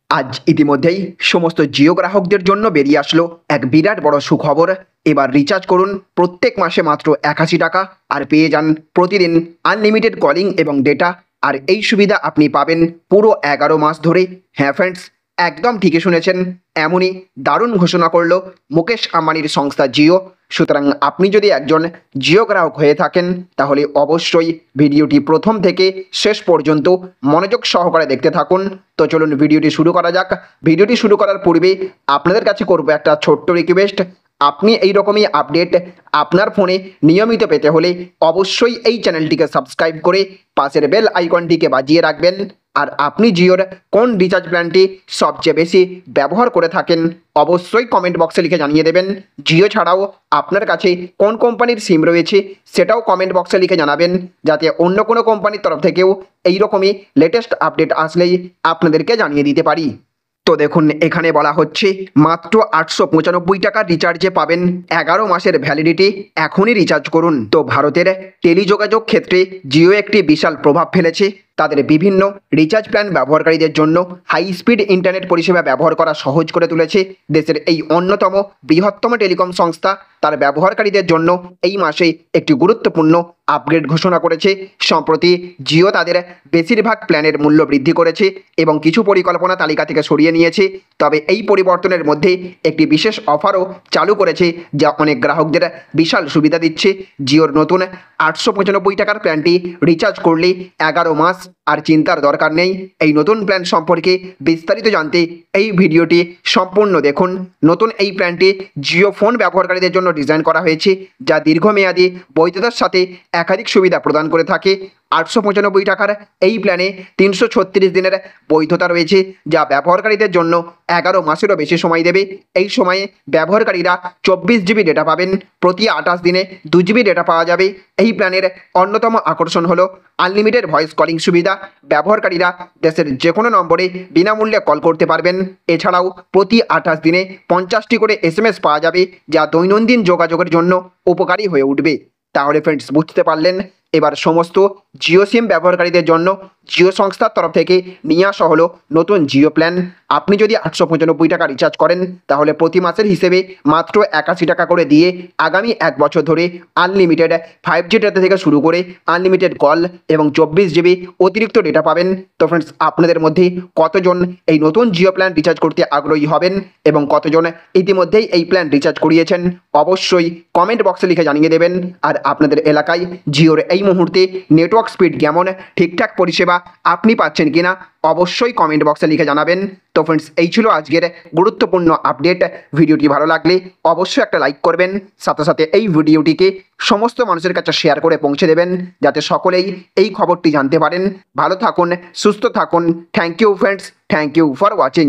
আজ ইতিমধ্যেই সমস্ত জিও গ্রাহকদের জন্য বেরিয়ে আসলো এক বিরাট বড় সুখবর। এবার রিচার্জ করুন প্রত্যেক মাসে মাত্র ৮১ টাকা আর পেয়ে যান প্রতিদিন আনলিমিটেড কলিং এবং ডেটা। আর এই সুবিধা আপনি পাবেন পুরো ১১ মাস ধরে। হ্যাঁ ফ্রেন্ডস, একদম ঠিকই শুনেছেন, এমনই দারুণ ঘোষণা করলো মুকেশ আম্বানির সংস্থা জিও। সুতরাং আপনি যদি একজন জিও গ্রাহক হয়ে থাকেন তাহলে অবশ্যই ভিডিওটি প্রথম থেকে শেষ পর্যন্ত মনোযোগ সহকারে দেখতে থাকুন। তো চলুন ভিডিওটি শুরু করা যাক। ভিডিওটি শুরু করার পূর্বে আপনাদের কাছে করব একটা ছোট্ট রিকোয়েস্ট। আপনি এই রকমই আপডেট আপনার ফোনে নিয়মিত পেতে হলে অবশ্যই এই চ্যানেলটিকে সাবস্ক্রাইব করে পাশের বেল আইকনটিকে বাজিয়ে রাখবেন। আর আপনি জিওর কোন রিচার্জ প্ল্যানটি সবচেয়ে বেশি ব্যবহার করে থাকেন অবশ্যই কমেন্ট বক্সে লিখে জানিয়ে দেবেন। জিও ছাড়াও আপনার কাছে কোন কোম্পানির সিম রয়েছে সেটাও কমেন্ট বক্সে লিখে জানাবেন, যাতে অন্য কোনো কোম্পানির তরফ থেকেও এইরকমই লেটেস্ট আপডেট আসলেই আপনাদেরকে জানিয়ে দিতে পারি। তো দেখুন, এখানে বলা হচ্ছে মাত্র ৮৯৫ টাকার রিচার্জে পাবেন ১১ মাসের ভ্যালিডিটি। এখনই রিচার্জ করুন। তো ভারতের টেলিযোগাযোগ ক্ষেত্রে জিও একটি বিশাল প্রভাব ফেলেছে। তাদের বিভিন্ন রিচার্জ প্ল্যান ব্যবহারকারীদের জন্য হাই স্পিড ইন্টারনেট পরিষেবা ব্যবহার করা সহজ করে তুলেছে। দেশের এই অন্যতম বৃহত্তম টেলিকম সংস্থা তার ব্যবহারকারীদের জন্য এই মাসে একটি গুরুত্বপূর্ণ আপগ্রেড ঘোষণা করেছে। সম্প্রতি জিও তাদের বেশিরভাগ প্ল্যানের মূল্য বৃদ্ধি করেছে এবং কিছু পরিকল্পনা তালিকা থেকে সরিয়ে নিয়েছে। তবে এই পরিবর্তনের মধ্যে একটি বিশেষ অফারও চালু করেছে, যা অনেক গ্রাহকদের বিশাল সুবিধা দিচ্ছে। জিওর নতুন ৮৯৫ টাকার প্ল্যানটি রিচার্জ করলে ১১ মাস আর চিন্তার দরকার নেই। এই নতুন প্ল্যান সম্পর্কে বিস্তারিত জানতে এই ভিডিওটি সম্পূর্ণ দেখুন। নতুন এই প্ল্যানটি জিও ফোন ব্যবহারকারীদের জন্য ডিজাইন করা হয়েছে, যা দীর্ঘমেয়াদী বৈধতার সাথে একাধিক সুবিধা প্রদান করে থাকে। ৮৯৫ টাকার এই প্ল্যানে ৩৩৬ দিনের বৈধতা রয়েছে, যা ব্যবহারকারীদের জন্য ১১ মাসেরও বেশি সময় দেবে। এই সময়ে ব্যবহারকারীরা ২৪ জিবি ডেটা পাবেন। প্রতি ২৮ দিনে ২ জিবি ডেটা পাওয়া যাবে। এই প্ল্যানের অন্যতম আকর্ষণ হলো আনলিমিটেড ভয়েস কলিং সুবিধা। ব্যবহারকারীরা দেশের যে কোনো নম্বরে বিনামূল্যে কল করতে পারবেন। এছাড়াও প্রতি ২৮ দিনে ৫০টি করে SMS পাওয়া যাবে, যা দৈনন্দিন যোগাযোগের জন্য উপকারী হয়ে উঠবে। তাহলে ফ্রেন্ডস, বুঝতে পারলেন, এবার সমস্ত জিও সিম ব্যবহারকারীদের জন্য জিও সংস্থার তরফ থেকে নিয়ে আসা হলো নতুন জিও প্ল্যান। আপনি যদি ৮৯৫ টাকা রিচার্জ করেন তাহলে প্রতি মাসের হিসেবে মাত্র ৮১ টাকা করে দিয়ে আগামী ১ বছর ধরে আনলিমিটেড 5G ডেটা থেকে শুরু করে আনলিমিটেড কল এবং ২৪ জিবি অতিরিক্ত ডেটা পাবেন। তো ফ্রেন্ডস, আপনাদের মধ্যে কতজন এই নতুন জিও প্ল্যান রিচার্জ করতে আগ্রহী হবেন এবং কতজন ইতিমধ্যেই এই প্ল্যান রিচার্জ করিয়েছেন অবশ্যই কমেন্ট বক্সে লিখে জানিয়ে দেবেন। আর আপনাদের এলাকায় জিওর এই মুহূর্তে নেটওয়ার্ক স্পিড কেমন, ঠিকঠাক পরিষেবা আপনি পাচ্ছেন কিনা অবশ্যই কমেন্ট বক্সে লিখে জানাবেন। তো ফ্রেন্ডস, এই ছিল আজকের গুরুত্বপূর্ণ আপডেট। ভিডিওটি ভালো লাগলে অবশ্যই একটা লাইক করবেন, সাথে সাথে এই ভিডিওটিকে সমস্ত মানুষের কাছে শেয়ার করে পৌঁছে দেবেন, যাতে সকলেই এই খবরটি জানতে পারেন। ভালো থাকুন, সুস্থ থাকুন। Thank you friends, thank you for watching.